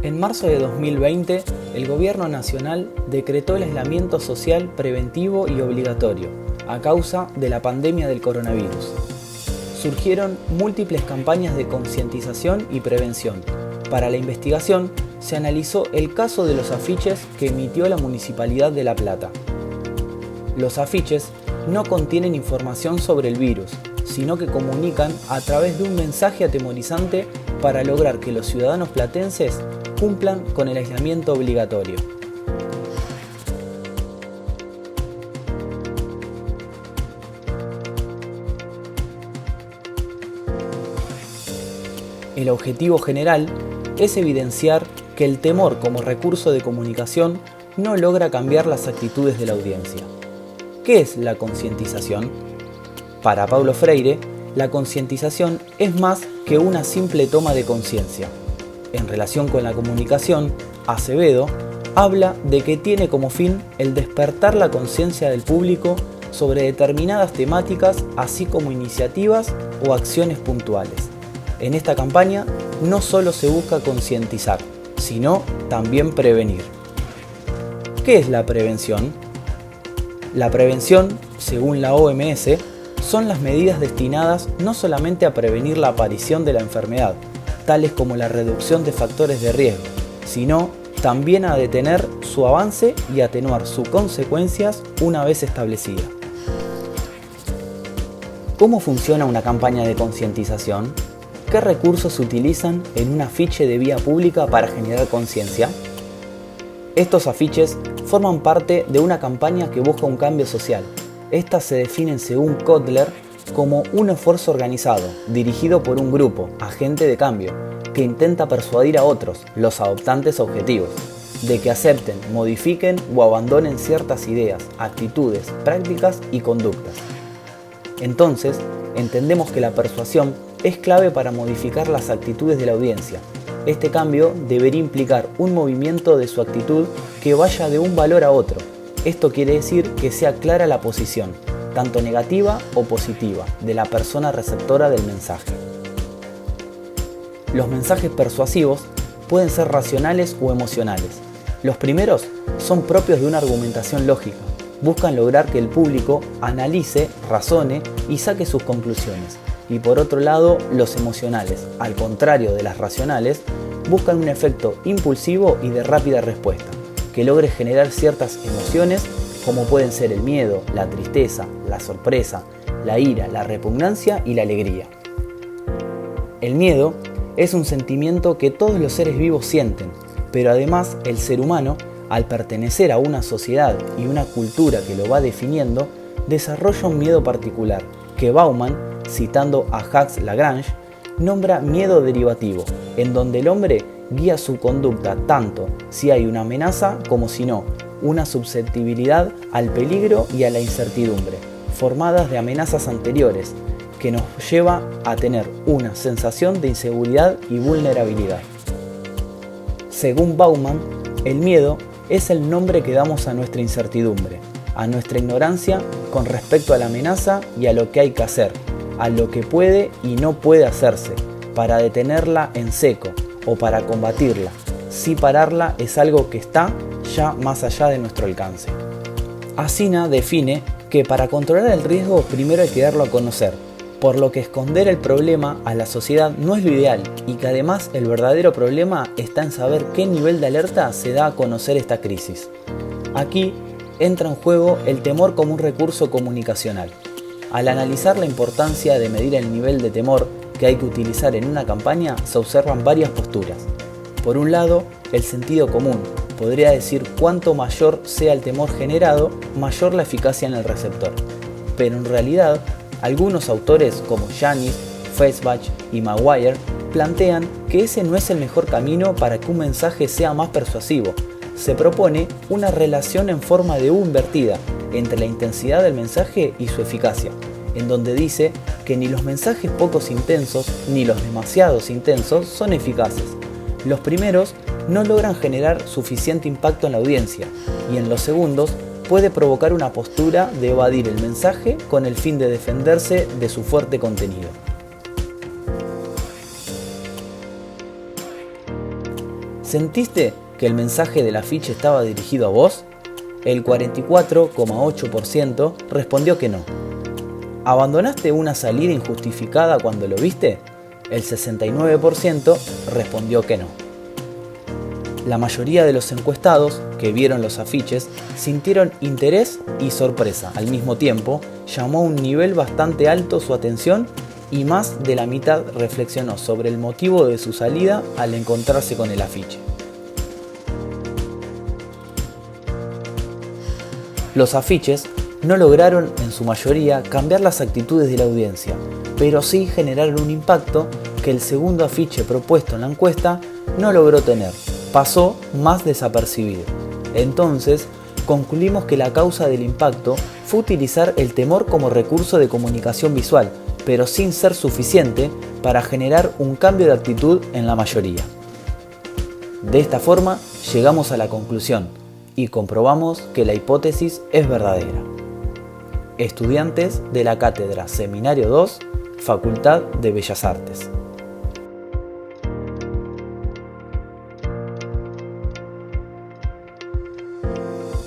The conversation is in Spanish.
En marzo de 2020, el Gobierno Nacional decretó el aislamiento social preventivo y obligatorio a causa de la pandemia del coronavirus. Surgieron múltiples campañas de concientización y prevención. Para la investigación, se analizó el caso de los afiches que emitió la Municipalidad de La Plata. Los afiches no contienen información sobre el virus, sino que comunican a través de un mensaje atemorizante para lograr que los ciudadanos platenses cumplan con el aislamiento obligatorio. El objetivo general es evidenciar que el temor como recurso de comunicación no logra cambiar las actitudes de la audiencia. ¿Qué es la concientización? Para Paulo Freire, la concientización es más que una simple toma de conciencia. En relación con la comunicación, Acevedo habla de que tiene como fin el despertar la conciencia del público sobre determinadas temáticas, así como iniciativas o acciones puntuales. En esta campaña no solo se busca concientizar, sino también prevenir. ¿Qué es la prevención? La prevención, según la OMS, son las medidas destinadas no solamente a prevenir la aparición de la enfermedad, tales como la reducción de factores de riesgo, sino también a detener su avance y atenuar sus consecuencias una vez establecida. ¿Cómo funciona una campaña de concientización? ¿Qué recursos se utilizan en un afiche de vía pública para generar conciencia? Estos afiches forman parte de una campaña que busca un cambio social. Estas se definen según Kotler como un esfuerzo organizado, dirigido por un grupo, agente de cambio, que intenta persuadir a otros, los adoptantes objetivos, de que acepten, modifiquen o abandonen ciertas ideas, actitudes, prácticas y conductas. Entonces, entendemos que la persuasión es clave para modificar las actitudes de la audiencia. Este cambio debería implicar un movimiento de su actitud que vaya de un valor a otro. Esto quiere decir que sea clara la posición, tanto negativa o positiva, de la persona receptora del mensaje. Los mensajes persuasivos pueden ser racionales o emocionales. Los primeros son propios de una argumentación lógica. Buscan lograr que el público analice, razone y saque sus conclusiones. Y por otro lado, los emocionales, al contrario de las racionales, buscan un efecto impulsivo y de rápida respuesta, que logre generar ciertas emociones como pueden ser el miedo, la tristeza, la sorpresa, la ira, la repugnancia y la alegría. El miedo es un sentimiento que todos los seres vivos sienten, pero además el ser humano, al pertenecer a una sociedad y una cultura que lo va definiendo, desarrolla un miedo particular, que Bauman, citando a Jacques Lagrange, nombra miedo derivativo, en donde el hombre guía su conducta tanto si hay una amenaza como si no, una susceptibilidad al peligro y a la incertidumbre, formadas de amenazas anteriores, que nos lleva a tener una sensación de inseguridad y vulnerabilidad. Según Bauman, el miedo es el nombre que damos a nuestra incertidumbre, a nuestra ignorancia con respecto a la amenaza y a lo que hay que hacer, a lo que puede y no puede hacerse, para detenerla en seco o para combatirla. Si pararla es algo que está ya más allá de nuestro alcance. Asina define que para controlar el riesgo primero hay que darlo a conocer, por lo que esconder el problema a la sociedad no es lo ideal y que además el verdadero problema está en saber qué nivel de alerta se da a conocer esta crisis. Aquí entra en juego el temor como un recurso comunicacional. Al analizar la importancia de medir el nivel de temor que hay que utilizar en una campaña, se observan varias posturas. Por un lado, el sentido común podría decir cuanto mayor sea el temor generado, mayor la eficacia en el receptor. Pero en realidad, algunos autores como Janis, Felsbach y Maguire plantean que ese no es el mejor camino para que un mensaje sea más persuasivo. Se propone una relación en forma de U invertida entre la intensidad del mensaje y su eficacia, en donde dice que ni los mensajes pocos intensos ni los demasiados intensos son eficaces. Los primeros no logran generar suficiente impacto en la audiencia y en los segundos puede provocar una postura de evadir el mensaje con el fin de defenderse de su fuerte contenido. ¿Sentiste que el mensaje del afiche estaba dirigido a vos? El 44,8% respondió que no. ¿Abandonaste una salida injustificada cuando lo viste? El 69% respondió que no. La mayoría de los encuestados que vieron los afiches sintieron interés y sorpresa. Al mismo tiempo, llamó a un nivel bastante alto su atención y más de la mitad reflexionó sobre el motivo de su salida al encontrarse con el afiche. Los afiches no lograron en su mayoría cambiar las actitudes de la audiencia, pero sí generaron un impacto que el segundo afiche propuesto en la encuesta no logró tener. Pasó más desapercibido. Entonces, concluimos que la causa del impacto fue utilizar el temor como recurso de comunicación visual, pero sin ser suficiente para generar un cambio de actitud en la mayoría. De esta forma, llegamos a la conclusión y comprobamos que la hipótesis es verdadera. Estudiantes de la Cátedra Seminario 2, Facultad de Bellas Artes.